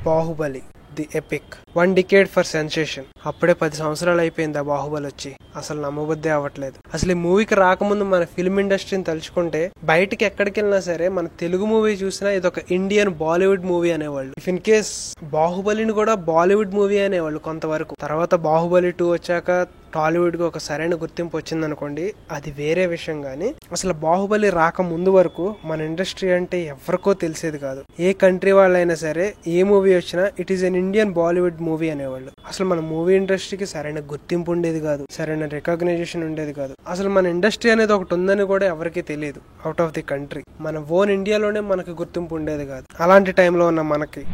Baahubali the epic 1 decade for sensation. అప్పుడే 10 సంవత్సరాలు అయిపోయింది ఆ బాహుబలి వచ్చి. అసలు నమ్మబుద్ధే అవ్వట్లేదు. అసలు ఈ మూవీకి రాకముందు మన ఫిల్మ్ ఇండస్ట్రీని తలుచుకుంటే బయటకి ఎక్కడికి వెళ్ళినా సరే మన తెలుగు మూవీ చూసినా ఇది ఒక ఇండియన్ బాలీవుడ్ మూవీ అనేవాళ్ళు. ఇఫ్ ఇన్ కేస్ బాహుబలిని కూడా బాలీవుడ్ మూవీ అనేవాళ్ళు కొంతవరకు. తర్వాత బాహుబలి 2 వచ్చాక టాలీవుడ్ కి ఒక సరైన గుర్తింపు వచ్చిందనుకోండి, అది వేరే విషయం. గానీ అసలు బాహుబలి రాక ముందు వరకు మన ఇండస్ట్రీ అంటే ఎవరికో తెలిసేది కాదు. ఏ కంట్రీ వాళ్ళైనా సరే ఏ మూవీ వచ్చినా it is an Indian Bollywood movie అనేవాళ్ళు. అసలు మన మూవీ ఇండస్ట్రీకి సరైన గుర్తింపు ఉండేది కాదు, సరైన రికగ్నైజేషన్ ఉండేది కాదు. అసలు మన ఇండస్ట్రీ అనేది ఒకటి ఉందని కూడా ఎవరికీ తెలియదు అవుట్ ఆఫ్ ది కంట్రీ. మన ఓన్ ఇండియాలోనే మనకి గుర్తింపు ఉండేది కాదు. అలాంటి టైంలో ఉన్న మనకి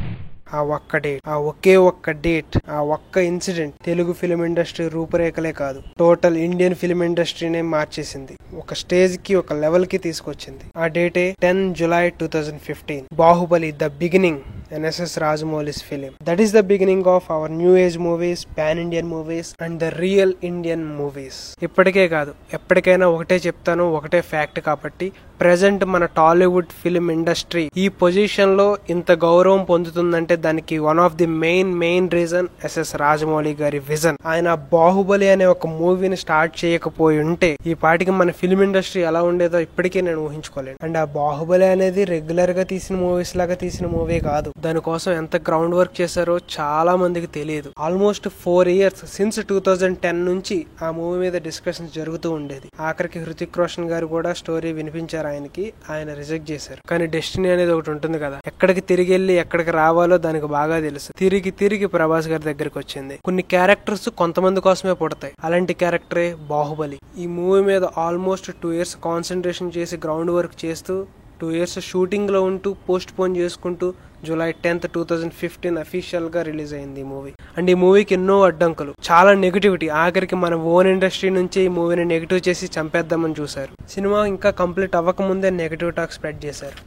ఆ ఒక్క డేట్, ఆ ఒకే ఒక్క డేట్, ఆ ఒక్క ఇన్సిడెంట్ తెలుగు ఫిలిం ఇండస్ట్రీ రూపురేఖలే కాదు, టోటల్ ఇండియన్ ఫిలిం ఇండస్ట్రీనే మార్చేసింది. ఒక స్టేజ్ కి, ఒక లెవెల్ కి తీసుకొచ్చింది. ఆ డేటే 10 July 2015. Baahubali the beginning, NSS Rajamouli's film. That is the beginning of our new age movies, pan-Indian movies and the real Indian movies. ఇప్పటికే కాదు ఎప్పటికైనా ఒకటే చెప్తాను, ఒకటే ఫ్యాక్ట్. కాబట్టి ప్రెజెంట్ మన టాలీవుడ్ ఫిలిం ఇండస్ట్రీ ఈ పొజిషన్ లో ఇంత గౌరవం పొందుతుందంటే దానికి one of the main reason SS Rajamouli గారి విజన్. ఆయన బాహుబలి అనే ఒక మూవీని స్టార్ట్ చేయకపోయి ఉంటే ఈ పాటికి మన ఫిలిం ఇండస్ట్రీ ఎలా ఉండేదో ఇప్పటికే నేను ఊహించుకోలేను. అండ్ ఆ బాహుబలి అనేది రెగ్యులర్ గా తీసిన మూవీస్ లాగా తీసిన మూవీ కాదు. దానికోసం ఎంత గ్రౌండ్ వర్క్ చేశారో చాలా మందికి తెలియదు. ఆల్మోస్ట్ 4 years సిన్స్ 2010 నుంచి ఆ మూవీ మీద డిస్కషన్స్ జరుగుతూ ఉండేది. ఆఖరికి హృతిక్ రోషన్ గారు కూడా స్టోరీ వినిపించారు ఆయనకి, ఆయన రిజెక్ట్ చేశారు. కానీ డెస్టినీ అనేది ఒకటి ఉంటుంది కదా, ఎక్కడికి తిరిగి వెళ్ళి ఎక్కడికి రావాలో దానికి బాగా తెలుసు. తిరిగి ప్రభాస్ గారి దగ్గరికి వచ్చింది. కొన్ని క్యారెక్టర్స్ కొంతమంది కోసమే పుడతాయి, అలాంటి క్యారెక్టరే బాహుబలి. ఈ మూవీ మీద ఆల్మోస్ట్ 2 years కాన్సన్ట్రేషన్ చేసి గ్రౌండ్ వర్క్ చేస్తూ 2 years షూటింగ్ లో ఉంటూ పోస్ట్ పోన్ చేసుకుంటూ July 10th 2015 అఫీషియల్ గా రిలీజ్ అయింది ఈ మూవీ. అండ్ ఈ మూవీకి ఎన్నో అడ్డంకులు, చాలా నెగిటివిటీ. ఆఖరికి మన ఓన్ ఇండస్ట్రీ నుంచి ఈ మూవీని నెగిటివ్ చేసి చంపేద్దామని చూశారు. సినిమా ఇంకా కంప్లీట్ అవ్వకముందే నెగిటివ్ టాక్ స్ప్రెడ్ చేశారు.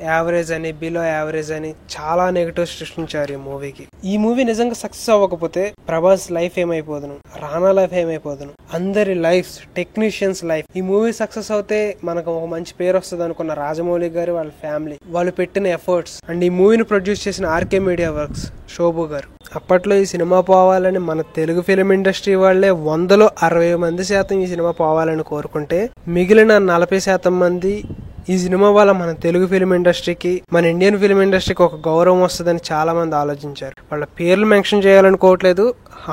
యావరేజ్ అని, బిలో యావరేజ్ అని చాలా నెగిటివ్ సృష్టించారు ఈ మూవీకి. ఈ మూవీ నిజంగా సక్సెస్ అవ్వకపోతే ప్రభాస్ లైఫ్ ఏమైపోదును, రానా లైఫ్ ఏమైపోదును, అందరి లైఫ్, టెక్నీషియన్స్ లైఫ్. ఈ మూవీ సక్సెస్ అవుతే మనకు ఒక మంచి పేరు వస్తుంది అనుకున్న రాజమౌళి గారు, వాళ్ళ ఫ్యామిలీ, వాళ్ళు పెట్టిన ఎఫర్ట్స్. అండ్ ఈ మూవీని ప్రొడ్యూస్ చేసిన RK మీడియా వర్క్స్ శోభు గారు. అప్పట్లో ఈ సినిమా పోవాలని మన తెలుగు ఫిలిం ఇండస్ట్రీ వాళ్లే 100లో 60% ఈ సినిమా పోవాలని కోరుకుంటే మిగిలిన 40% మంది ఈ సినిమా వల్ల మన తెలుగు ఫిలిం ఇండస్ట్రీకి, మన ఇండియన్ ఫిలిం ఇండస్ట్రీకి ఒక గౌరవం వస్తుందని చాలా మంది ఆలోచించారు. వాళ్ళ పేర్లు మెన్షన్ చేయాలనుకోవట్లేదు,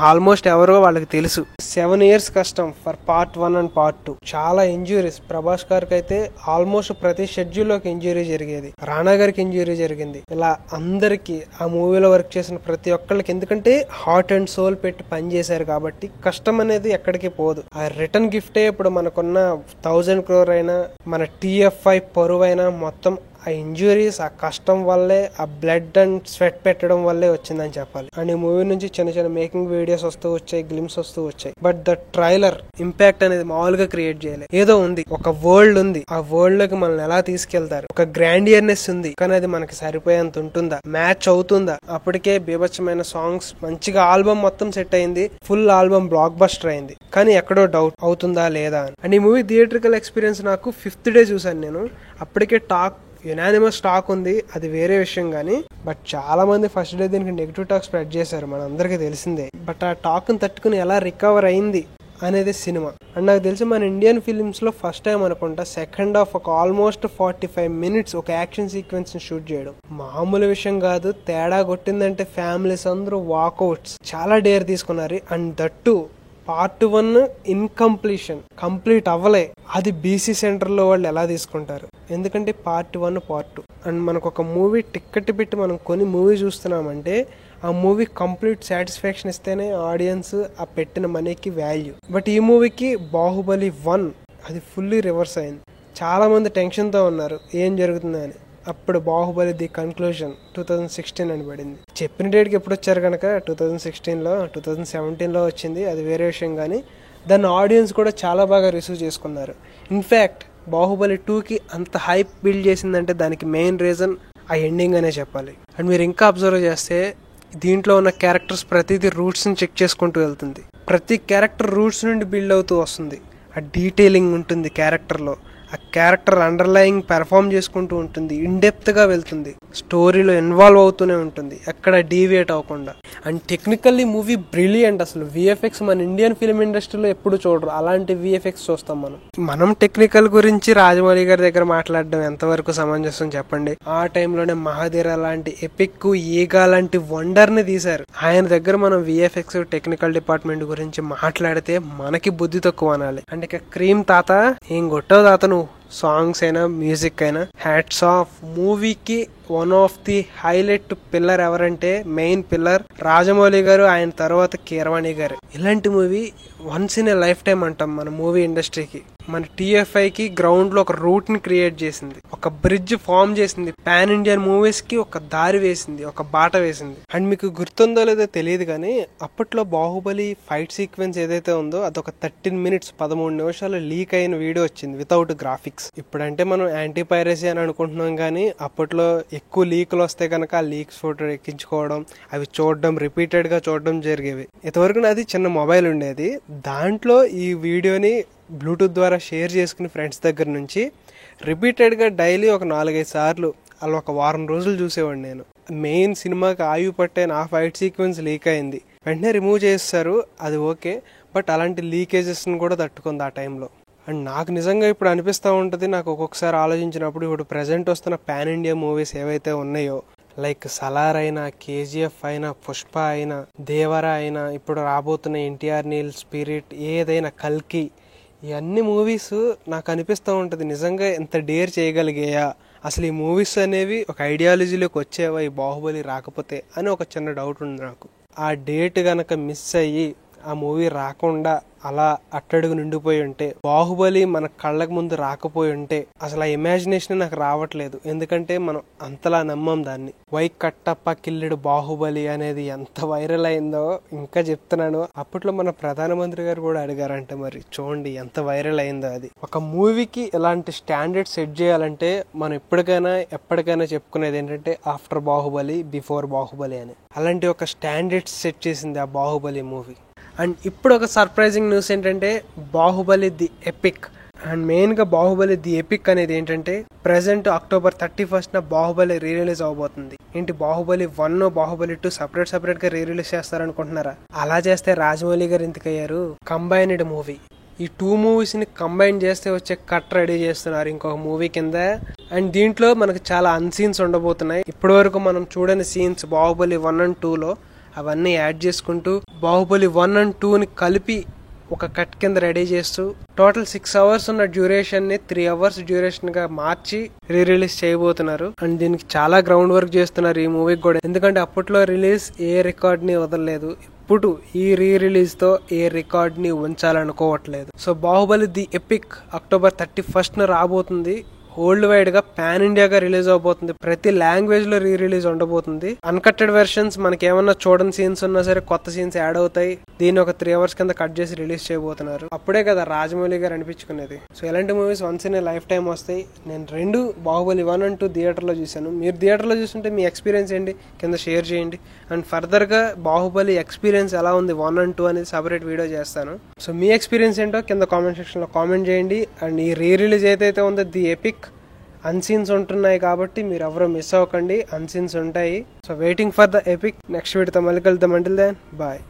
ఆల్మోస్ట్ ఎవరో వాళ్ళకి తెలుసు. 7 years కష్టం ఫర్ పార్ట్ 1 అండ్ పార్ట్ 2. చాలా ఇంజురీస్. ప్రభాస్ గారికి అయితే ఆల్మోస్ట్ ప్రతి షెడ్యూల్ లోకి ఇంజురీ జరిగేది, రానా గారికి ఇంజురీ జరిగింది. ఇలా అందరికి ఆ మూవీలో వర్క్ చేసిన ప్రతి ఒక్కళ్ళకి, ఎందుకంటే హార్ట్ అండ్ సోల్ పెట్టి పనిచేశారు కాబట్టి కష్టం అనేది ఎక్కడికి పోదు. ఆ రిటర్న్ గిఫ్టే ఇప్పుడు మనకున్న 1000 crore అయినా, మన TFI పరువైనా, మొత్తం ఆ ఇంజురీస్, ఆ కష్టం వల్లే, ఆ బ్లడ్ అండ్ స్వెట్ పెట్టడం వల్లే వచ్చిందని చెప్పాలి. అండ్ ఈ మూవీ నుంచి చిన్న మేకింగ్ వీడియోస్ వస్తూ వచ్చాయి, గ్లిమ్స్ వస్తూ వచ్చాయి. బట్ ద ట్రైలర్ ఇంపాక్ట్ అనేది మామూలుగా క్రియేట్ చేయలేదు. ఏదో ఉంది, ఒక వరల్డ్ ఉంది, ఆ వరల్డ్ లోకి మనల్ని ఎలా తీసుకెళ్తారు, ఒక గ్రాండియర్నెస్ ఉంది. కానీ అది మనకి సరిపోయేంత ఉంటుందా, మ్యాచ్ అవుతుందా? అప్పటికే బీభత్సమైన సాంగ్స్, మంచిగా ఆల్బమ్ మొత్తం సెట్ అయింది, ఫుల్ ఆల్బమ్ బ్లాక్ బస్టర్ అయింది. కానీ ఎక్కడో డౌట్ అవుతుందా లేదా అని. అండ్ ఈ మూవీ థియేట్రికల్ ఎక్స్పీరియన్స్ నాకు 5th day చూసాను నేను. అప్పటికే టాక్, యునానిమస్ టాక్ ఉంది, అది వేరే విషయం. కానీ బట్ చాలా మంది ఫస్ట్ డే దీనికి నెగిటివ్ టాక్ స్ప్రెడ్ చేశారు, మన అందరికీ తెలిసిందే. బట్ ఆ టాక్ ని తట్టుకుని ఎలా రికవర్ అయింది అనేది సినిమా. అండ్ నాకు తెలిసి మన ఇండియన్ ఫిలిమ్స్ లో ఫస్ట్ టైం అనుకుంటా సెకండ్ హాఫ్ ఒక ఆల్మోస్ట్ 45 minutes ఒక యాక్షన్ సీక్వెన్స్ ని షూట్ చేయడం మామూలు విషయం కాదు. తేడా కొట్టిందంటే ఫ్యామిలీస్ అందరూ వాకౌట్స్, చాలా డేర్ తీసుకున్నారు. And that part 1 incompletion, complete అవ్వలే. అది BC సెంటర్ లో వాళ్ళు ఎలా తీసుకుంటారు? ఎందుకంటే పార్ట్ 1 పార్ట్ 2. అండ్ మనకు ఒక మూవీ టికెట్ పెట్టి మనం కొన్ని మూవీ చూస్తున్నామంటే ఆ మూవీ కంప్లీట్ సాటిస్ఫాక్షన్ ఇస్తేనే ఆడియన్స్ ఆ పెట్టిన మనీకి వాల్యూ. బట్ ఈ మూవీకి బాహుబలి 1 అది ఫుల్లీ రివర్స్ అయింది. చాలా మంది టెన్షన్ తో ఉన్నారు ఏం జరుగుతుందని. అప్పుడు బాహుబలి ది కన్క్లూజన్ 2016 అని పడింది. చెప్పిన డేట్కి ఎప్పుడు వచ్చారు కనుక 2016లో, 2017లో వచ్చింది, అది వేరే విషయం. కానీ దాన్ని ఆడియన్స్ కూడా చాలా బాగా రిసీవ్ చేసుకున్నారు. ఇన్ఫ్యాక్ట్ బాహుబలి 2కి అంత హైప్ బిల్డ్ చేసిందంటే దానికి మెయిన్ రీజన్ ఆ ఎండింగ్ అనే చెప్పాలి. అండ్ మీరు ఇంకా అబ్జర్వ్ చేస్తే దీంట్లో ఉన్న క్యారెక్టర్స్ ప్రతిదీ రూట్స్ ని చెక్ చేసుకుంటూ వెళ్తుంది. ప్రతి క్యారెక్టర్ రూట్స్ నుండి బిల్డ్ అవుతూ వస్తుంది. ఆ డీటెయిలింగ్ ఉంటుంది క్యారెక్టర్ లో, ఆ క్యారెక్టర్ అండర్లయింగ్ పెర్ఫార్మ్ చేసుకుంటూ ఉంటుంది, ఇన్ డెప్త్ గా వెళ్తుంది. స్టోరీలో ఇన్వాల్వ్ అవుతూనే ఉంటుంది, ఎక్కడ డీవియేట్ అవ్వకుండా. And technically movie brilliant. అసలు విఎఫ్ఎక్స్ మన ఇండియన్ ఫిల్మ్ ఇండస్ట్రీలో ఎప్పుడు చూడరు, అలాంటి విఎఫ్ఎక్స్ చూస్తాం మనం టెక్నికల్ గురించి రాజమౌళి గారి దగ్గర మాట్లాడడం ఎంతవరకు సమంజసం చెప్పండి. ఆ టైంలోనే మహాధీర లాంటి ఎపిక్, ఈగా లాంటి వండర్ ని తీశారు. ఆయన దగ్గర మనం విఎఫ్ఎక్స్ టెక్నికల్ డిపార్ట్మెంట్ గురించి మాట్లాడితే మనకి బుద్ధి తక్కువ అనాలి. అంటే ఇక క్రీమ్ తాత ఏం కొట్టావు తాత నువ్వు. సాంగ్స్ అయినా మ్యూజిక్ అయినా హ్యాట్స్ ఆఫ్. మూవీకి one of the highlight pillar ఎవరంటే మెయిన్ పిల్లర్ రాజమౌళి గారు, ఆయన తర్వాత కీరవాణి గారు. ఇలాంటి movie once in a life time అంటాం మన మూవీ ఇండస్ట్రీకి. మన టీఎఫ్ఐకి గ్రౌండ్ లో ఒక రూట్ ని క్రియేట్ చేసింది, ఒక బ్రిడ్జ్ ఫామ్ చేసింది, పాన్ ఇండియన్ మూవీస్ కి ఒక దారి వేసింది, ఒక బాట వేసింది. అండ్ మీకు గుర్తుందో లేదో తెలియదు కానీ అప్పట్లో బాహుబలి ఫైట్ సీక్వెన్స్ ఏదైతే ఉందో అదొక 13 minutes 13 నిమిషాలు లీక్ అయిన వీడియో వచ్చింది వితౌట్ గ్రాఫిక్స్. ఇప్పుడంటే మనం యాంటీ పైరసీ అని అనుకుంటున్నాం కానీ అప్పట్లో ఎక్కువ లీకులు వస్తే కనుక ఆ లీక్స్ ఫోటో ఎక్కించుకోవడం, అవి చూడడం, రిపీటెడ్ గా చూడడం జరిగేవి. ఇంతవరకు నాది చిన్న మొబైల్ ఉండేది, దాంట్లో ఈ వీడియోని బ్లూటూత్ ద్వారా షేర్ చేసుకుని ఫ్రెండ్స్ దగ్గర నుంచి రిపీటెడ్గా డైలీ ఒక 4-5 సార్లు అలా ఒక వారం రోజులు చూసేవాడిని నేను. మెయిన్ సినిమాకి ఆయువు పట్టే నా ఫైట్ సీక్వెన్స్ లీక్ అయింది, వెంటనే రిమూవ్ చేస్తారు, అది ఓకే. బట్ అలాంటి లీకేజెస్ని కూడా తట్టుకుంది ఆ టైంలో. అండ్ నాకు నిజంగా ఇప్పుడు అనిపిస్తూ ఉంటుంది, నాకు ఒక్కొక్కసారి ఆలోచించినప్పుడు ఇప్పుడు ప్రజెంట్ వస్తున్న పాన్ ఇండియా మూవీస్ ఏవైతే ఉన్నాయో, లైక్ సలార్ అయినా, కేజీఎఫ్ అయినా, పుష్ప అయినా, దేవరా అయినా, ఇప్పుడు రాబోతున్న ఎన్టీఆర్ నీల్ స్పిరిట్, ఏదైనా కల్కి, ఇవన్నీ మూవీస్ నాకు అనిపిస్తూ ఉంటుంది నిజంగా ఎంత డేర్ చేయగలిగాయా, అసలు ఈ మూవీస్ అనేవి ఒక ఐడియాలజీలోకి వచ్చేవా ఈ బాహుబలి రాకపోతే అని ఒక చిన్న డౌట్ ఉంది నాకు. ఆ డేట్ గనక మిస్ అయ్యి ఆ మూవీ రాకుండా అలా అట్టడుగు నిండిపోయి ఉంటే, బాహుబలి మన కళ్ళకు ముందు రాకపోయి ఉంటే, అసలు ఆ ఇమాజినేషన్ నాకు రావట్లేదు. ఎందుకంటే మనం అంతలా నమ్మం దాన్ని. వై కట్టప్ప కిల్లుడు బాహుబలి అనేది ఎంత వైరల్ అయిందో ఇంకా చెప్తున్నాను. అప్పట్లో మన ప్రధానమంత్రి గారు కూడా అడిగారంటే, మరి చూడండి ఎంత వైరల్ అయిందో అది. ఒక మూవీకి ఎలాంటి స్టాండర్డ్ సెట్ చేయాలంటే మనం ఎప్పటికైనా చెప్పుకునేది ఏంటంటే ఆఫ్టర్ బాహుబలి, బిఫోర్ బాహుబలి అని. అలాంటి ఒక స్టాండర్డ్ సెట్ చేసింది ఆ బాహుబలి మూవీ. అండ్ ఇప్పుడు ఒక సర్ప్రైజింగ్ న్యూస్ ఏంటంటే బాహుబలి ది ఎపిక్. అండ్ మెయిన్గా బాహుబలి ది ఎపిక్ అనేది ఏంటంటే present October 31st Baahubali re release అవబోతుంది. ఏంటి బాహుబలి 1, బాహుబలి 2 సపరేట్గా రీ రిలీజ్ చేస్తారనుకుంటున్నారా? అలా చేస్తే రాజమౌళి గారు ఎందుకయ్యారు? కంబైన్డ్ మూవీ, ఈ 2 మూవీస్ని కంబైన్ చేస్తే వచ్చే కట్ రెడీ చేస్తున్నారు ఇంకొక మూవీ కింద. అండ్ దీంట్లో మనకు చాలా అన్సీన్స్ ఉండబోతున్నాయి. ఇప్పటి వరకు మనం చూడని సీన్స్ బాహుబలి 1 and 2లో అవన్నీ యాడ్ చేసుకుంటూ బాహుబలి 1 and 2ని కలిపి ఒక కట్ కింద రెడీ చేస్తూ టోటల్ 6 hours ఉన్న డ్యూరేషన్ ని 3 hours డ్యూరేషన్ గా మార్చి రీ రిలీజ్ చేయబోతున్నారు. అండ్ దీనికి చాలా గ్రౌండ్ వర్క్ చేస్తున్నారు ఈ మూవీకి కూడా, ఎందుకంటే అప్పట్లో రిలీజ్ ఏ రికార్డ్ ని వదలలేదు, ఇప్పుడు ఈ రీ రిలీజ్ తో ఏ రికార్డ్ ని ఉంచాలనుకోవట్లేదు. So Baahubali the epic October 31st రాబోతుంది. వరల్డ్ వైడ్ గా పాన్ ఇండియాగా రిలీజ్ అవబోతుంది. ప్రతి లాంగ్వేజ్ లో రీ రిలీజ్ ఉండబోతుంది. అన్కట్టెడ్ వెర్షన్స్ మనకి ఏమన్నా చూడని సీన్స్ ఉన్నా సరే కొత్త సీన్స్ యాడ్ అవుతాయి. దీన్ని ఒక 3 hours కింద కట్ చేసి రిలీజ్ చేయబోతున్నారు. అప్పుడే కదా రాజమౌళి గారు అనిపించుకునేది. సో ఇలాంటి movies once in a life time వస్తాయి. నేను 2 బాహుబలి 1 and 2 థియేటర్లో చూశాను. మీరు థియేటర్లో చూస్తుంటే మీ ఎక్స్పీరియన్స్ ఏంటి కింద షేర్ చేయండి. అండ్ ఫర్దర్ గా బాహుబలి ఎక్స్పీరియన్స్ ఎలా ఉంది 1 and 2 అనేది సపరేట్ వీడియో చేస్తాను. సో మీ ఎక్స్పీరియన్స్ ఏంటో కింద కామెంట్ సెక్షన్ లో కామెంట్ చేయండి. అండ్ ఈ రీ రిలీజ్ ఏదైతే ఉందో ది ఎపిక్ అన్సీన్స్ ఉంటున్నాయి కాబట్టి మీరు ఎవరో మిస్ అవ్వకండి, అన్సీన్స్ ఉంటాయి. So waiting for the epic. Next వీడియోతో మళ్ళీ కలుద్దాం. Until then bye.